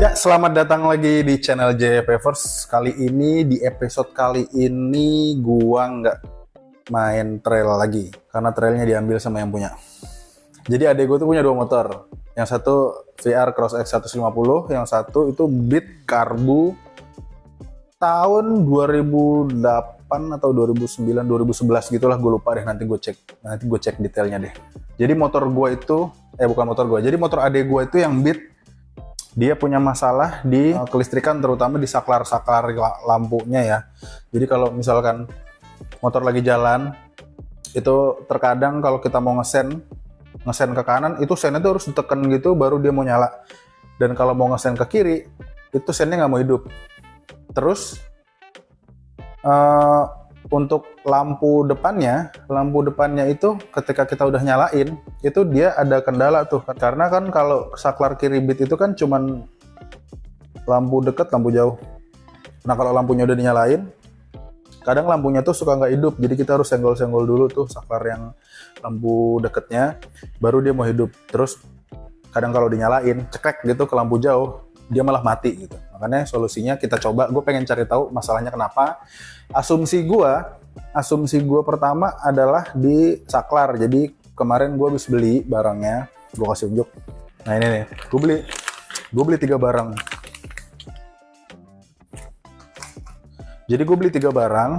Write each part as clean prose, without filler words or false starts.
Ya, selamat datang lagi di channel Jaya Pavers. Kali ini, di episode kali ini, gua nggak main trail lagi. Karena trailnya diambil sama yang punya. Jadi adik gue tuh punya dua motor. Yang satu VR Cross X 150, yang satu itu Beat Karbu tahun 2008 atau 2009, 2011 gitulah, gue lupa deh, nanti gue cek detailnya deh. Jadi motor gue itu, bukan motor gue, jadi motor adik gue itu yang Beat, dia punya masalah di kelistrikan, terutama di saklar-saklar lampunya ya. Jadi kalau misalkan motor lagi jalan, itu terkadang kalau kita mau ngesen ke kanan, itu sennya tuh harus ditekan gitu baru dia mau nyala. Dan kalau mau ngesen ke kiri, itu sennya nggak mau hidup. Terus untuk lampu depannya itu ketika kita udah nyalain, itu dia ada kendala tuh. Karena kan kalau saklar kiri Beat itu kan cuman lampu deket, lampu jauh. Nah kalau lampunya udah dinyalain, kadang lampunya tuh suka nggak hidup. Jadi kita harus senggol-senggol dulu tuh saklar yang lampu deketnya, baru dia mau hidup. Terus kadang kalau dinyalain, cekrek gitu ke lampu jauh, dia malah mati gitu. Makanya solusinya kita coba, gue pengen cari tahu masalahnya kenapa. Asumsi gue pertama adalah di saklar. Jadi kemarin gue habis beli barangnya, gue kasih unjuk. Nah ini nih, gue beli 3 barang. Jadi gue beli 3 barang.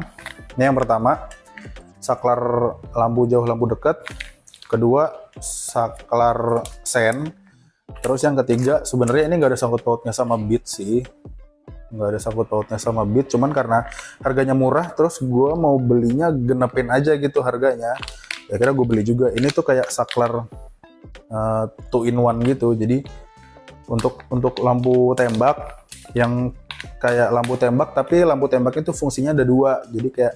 Ini yang pertama, saklar lampu jauh, lampu dekat. Kedua, saklar sen. Terus yang ketiga, sebenarnya ini nggak ada sangkut pautnya sama Beat sih. Nggak ada sangkut pautnya sama Beat, cuman karena harganya murah, terus gue mau belinya genepin aja gitu harganya. Ya kira gue beli juga. Ini tuh kayak saklar 2-in-1 gitu. Jadi untuk lampu tembak, yang kayak lampu tembak, tapi lampu tembak itu fungsinya ada 2. Jadi kayak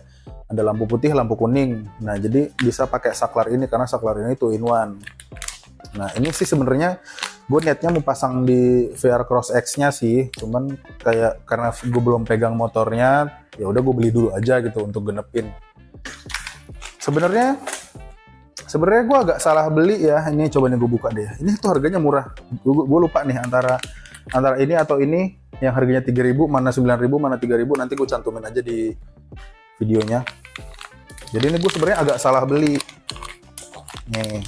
ada lampu putih, lampu kuning. Nah jadi bisa pakai saklar ini karena saklar ini 2-in-1. Nah ini sih sebenarnya gue niatnya mau pasang di VR Cross X-nya sih, cuman kayak karena gue belum pegang motornya, ya udah gue beli dulu aja gitu untuk genepin. Sebenarnya gue agak salah beli ya. Ini coba nih gue buka deh. Ini tuh harganya murah. Gue lupa nih antara ini atau ini yang harganya 3.000, mana 9.000, mana 3.000. Nanti gue cantumin aja di videonya. Jadi ini gue sebenarnya agak salah beli. Nih.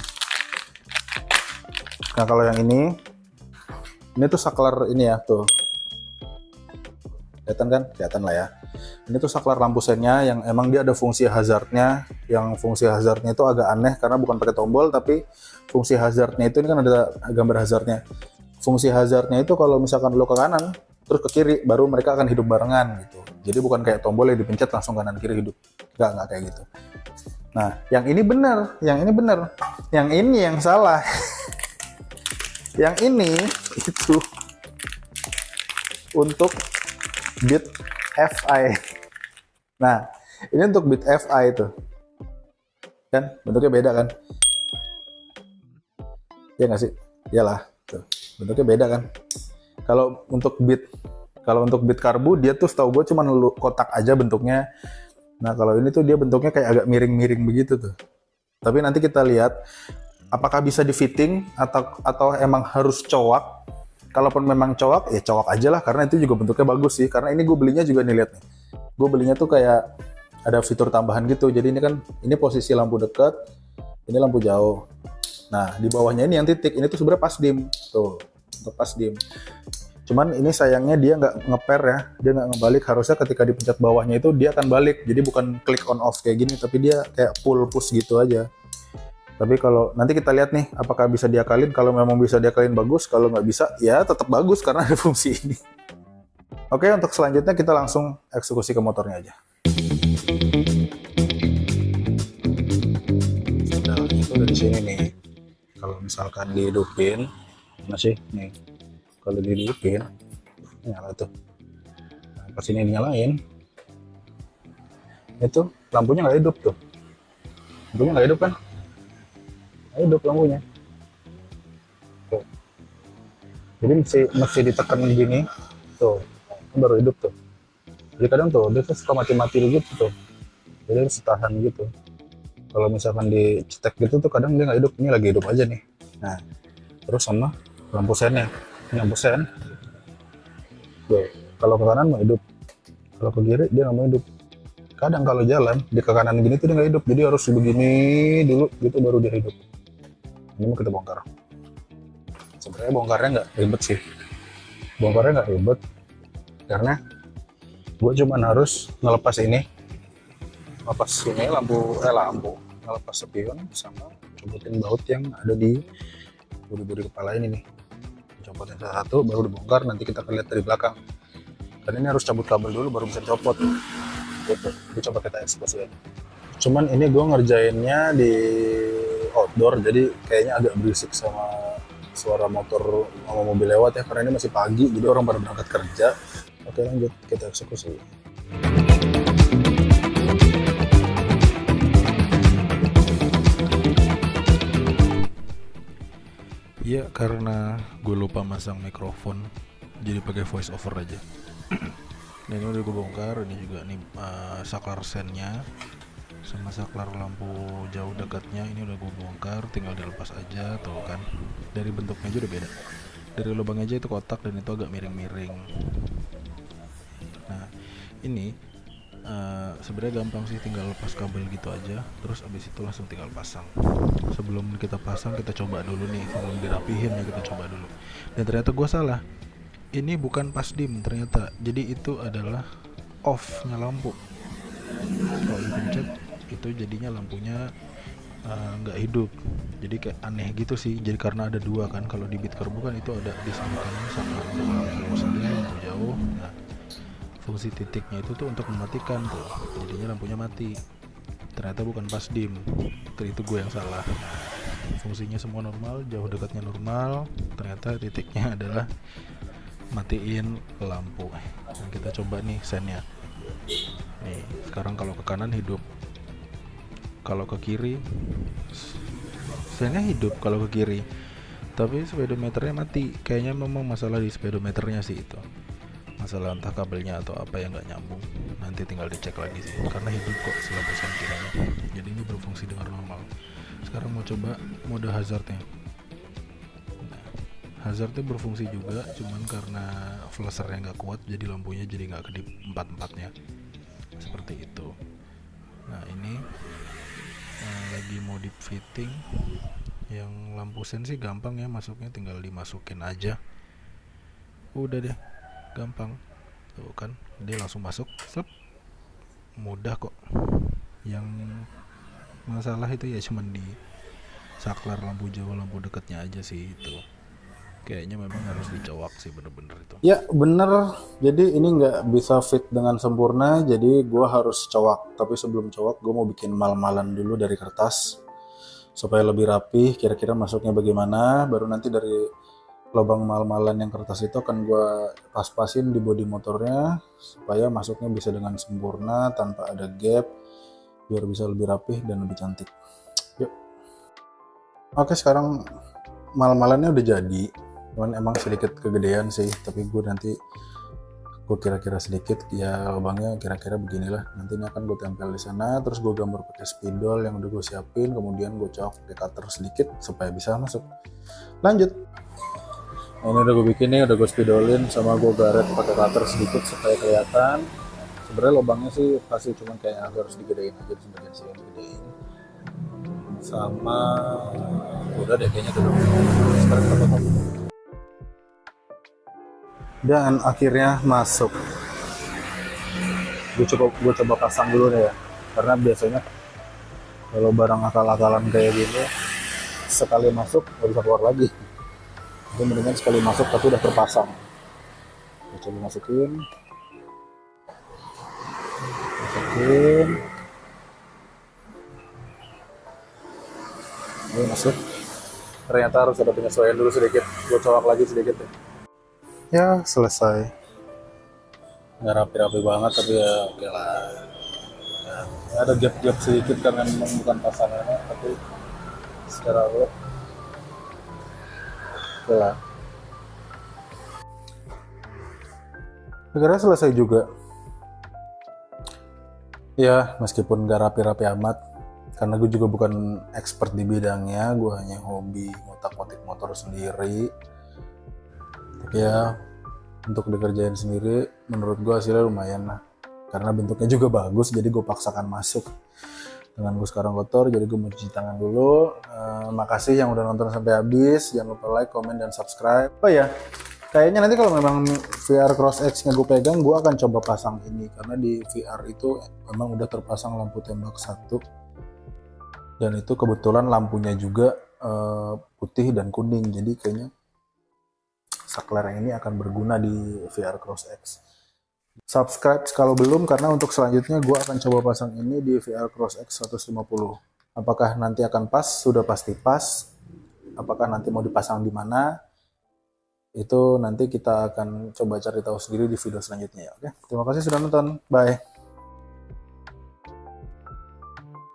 Nah kalau yang ini tuh saklar ini ya tuh, kelihatan kan? Kelihatan lah ya. Ini tuh saklar lampu sennya yang emang dia ada fungsi hazardnya. Yang fungsi hazardnya itu agak aneh karena bukan pakai tombol, tapi fungsi hazardnya itu, ini kan ada gambar hazardnya. Fungsi hazardnya itu kalau misalkan lo ke kanan terus ke kiri, baru mereka akan hidup barengan gitu. Jadi bukan kayak tombol yang dipencet langsung kanan kiri hidup. Nggak kayak gitu. Nah yang ini benar, yang ini yang salah. Yang ini itu untuk Beat FI. Nah, ini untuk Beat FI itu. Kan bentuknya beda kan? Ya nggak sih? Iyalah, tuh. Bentuknya beda kan? Kalau untuk Beat Karbu, dia tuh setahu gue cuma kotak aja bentuknya. Nah, kalau ini tuh dia bentuknya kayak agak miring-miring begitu tuh. Tapi nanti kita lihat apakah bisa di fitting atau emang harus cowok. Kalaupun memang cowok, ya cowok aja lah, karena itu juga bentuknya bagus sih. Karena ini gue belinya juga nih, lihat nih. Gue belinya tuh kayak ada fitur tambahan gitu. Jadi ini posisi lampu dekat, ini lampu jauh. Nah di bawahnya ini yang titik, ini tuh sebenarnya pas dim tuh, untuk pas dim. Cuman ini sayangnya dia nggak ngeper ya, dia nggak ngebalik. Harusnya ketika dipencet bawahnya itu dia akan balik. Jadi bukan klik on off kayak gini, tapi dia kayak pull push gitu aja. Tapi kalau nanti kita lihat nih, apakah bisa diakalin. Kalau memang bisa diakalin bagus, kalau nggak bisa ya tetap bagus karena ada fungsi ini. Oke, untuk selanjutnya kita langsung eksekusi ke motornya aja. Nah, itu dari sini nih. Kalau misalkan dihidupin, masih nih. Kalau dihidupin, nyala tuh. Nah, pas ini dinyalain, itu lampunya nggak hidup tuh. Lampunya nggak hidup kan? Hidup lampunya. Tuh. Jadi mesti ditekan gini, tuh, baru hidup tuh. Jadi kadang tuh dia tuh suka mati-mati gitu tuh. Jadi harus tahan gitu. Kalau misalkan dicetek gitu tuh kadang dia nggak hidup. Ini lagi hidup aja nih. Nah, terus sama lampu sennya. Ini lampu sen. Tuh, kalau ke kanan mau hidup, kalau ke kiri dia nggak mau hidup. Kadang kalau jalan di ke kanan gini tuh dia nggak hidup, jadi harus begini dulu gitu baru dia hidup. Ini mau kita bongkar. Sebenarnya bongkarnya nggak ribet sih, bongkarnya nggak ribet karena gue cuman harus ngelepas ini, lepas ini lampu, ngelepas spion sama copotin baut yang ada di bodi kepala ini nih. Copotin satu baru dibongkar, nanti kita akan lihat dari belakang. Dan ini harus cabut kabel dulu baru bisa copot. Gitu. Coba kita ekspos ya. Cuman ini gue ngerjainnya di outdoor, jadi kayaknya agak berisik sama suara motor sama mobil lewat ya, karena ini masih pagi, jadi orang pada berangkat kerja. Oke, lanjut kita eksekusi. Ya karena gue lupa masang mikrofon, jadi pakai voice over aja. Nah ini udah gue bongkar, ini juga nih saklar sennya sama saklar lampu jauh dekatnya ini udah gue bongkar, tinggal dilepas aja tuh kan. Dari bentuknya aja udah beda, dari lubang aja itu kotak dan itu agak miring-miring. Nah ini sebenarnya gampang sih, tinggal lepas kabel gitu aja, terus abis itu langsung tinggal pasang. Sebelum kita pasang kita coba dulu nih, sebelum dirapihin ya kita coba dulu. Dan ternyata gue salah, ini bukan pas dim ternyata, jadi itu adalah off nya lampu. Kalau dipencet itu jadinya lampunya nggak hidup, jadi kayak aneh gitu sih. Jadi karena ada dua kan, kalau di bit kerbu kan itu ada di sebelah kanan sama lampu sedang, lampu jauh. Nah fungsi titiknya itu tuh untuk mematikan tuh, jadinya lampunya mati. Ternyata bukan pas dim, itu gue yang salah. Fungsinya semua normal, jauh dekatnya normal, ternyata titiknya adalah matiin lampu. Dan kita coba nih sennya. Nih sekarang kalau ke kanan hidup, kalau ke kiri sennya hidup kalau ke kiri, tapi speedometernya mati. Kayaknya memang masalah di speedometernya sih itu, masalah entah kabelnya atau apa yang nggak nyambung. Nanti tinggal dicek lagi sih, karena hidup kok lampu sen kiranya. Jadi ini berfungsi dengan normal. Sekarang mau coba mode hazardnya. Nah, hazardnya berfungsi juga, cuman karena flashernya nggak kuat jadi lampunya jadi nggak kedip empat-empatnya seperti itu. Nah ini lagi modif fitting. Yang lampu sen sih gampang ya masuknya, tinggal dimasukin aja, udah deh, gampang tuh kan, dia langsung masuk, slep, mudah kok. Yang masalah itu ya cuman di saklar lampu jauh lampu dekatnya aja sih, itu kayaknya memang harus dicowak sih bener-bener itu. Ya bener, jadi ini nggak bisa fit dengan sempurna, jadi gue harus cowak. Tapi sebelum cowak gue mau bikin mal-malan dulu dari kertas supaya lebih rapi, kira-kira masuknya bagaimana. Baru nanti dari lubang mal-malan yang kertas itu akan gue pas-pasin di bodi motornya supaya masuknya bisa dengan sempurna tanpa ada gap, biar bisa lebih rapih dan lebih cantik. Yuk. Oke, sekarang mal-malannya udah jadi, cuman emang sedikit kegedean sih, tapi gue nanti gue kira-kira sedikit ya lubangnya kira-kira beginilah. Nanti ini akan gue tempel di sana, terus gue gambar pakai spidol yang udah gue siapin, kemudian gue cowok pakai cutter sedikit supaya bisa masuk. Lanjut. Nah, ini udah gue bikin nih, udah gue spidolin sama gue garet pakai cutter sedikit supaya kelihatan. Sebenarnya lubangnya sih pasti cuman kayak agak harus digedein aja di bagian sini, digedein. Sama udah deh kayaknya tuh. Sekarang kita potong. Dan akhirnya masuk. Gue coba pasang dulu deh ya, karena biasanya kalau barang akal-akalan kayak gini sekali masuk nggak bisa keluar lagi. Jadi mendingan sekali masuk tapi udah terpasang. Gue coba masukin. Ini masuk. Ternyata harus ada penyesuaian dulu sedikit. Gue colok lagi sedikit deh. Ya selesai. Nggak rapi-rapi banget tapi ya oke lah. Ya, ada gap-gap sedikit karena memang bukan pasangannya, tapi secara look oke lah. Akhirnya selesai juga. Ya meskipun nggak rapi-rapi amat, karena gue juga bukan expert di bidangnya, gue hanya hobi ngotak-ngotik motor sendiri. Tapi ya untuk dikerjain sendiri menurut gue hasilnya lumayan lah, karena bentuknya juga bagus, jadi gue paksakan masuk. Tangan gue sekarang kotor, jadi gue mau cuci tangan dulu. Makasih yang udah nonton sampai habis. Jangan lupa like, comment, dan subscribe. Oh ya, kayaknya nanti kalau memang VR Cross X nya gue pegang, gue akan coba pasang ini, karena di VR itu memang udah terpasang lampu tembak satu, dan itu kebetulan lampunya juga putih dan kuning, jadi kayaknya saklar yang ini akan berguna di VR Cross X. Subscribe kalau belum, karena untuk selanjutnya gue akan coba pasang ini di VR Cross X 150. Apakah nanti akan pas? Sudah pasti pas. Apakah nanti mau dipasang di mana? Itu nanti kita akan coba cari tahu sendiri di video selanjutnya ya. Oke, terima kasih sudah nonton. Bye.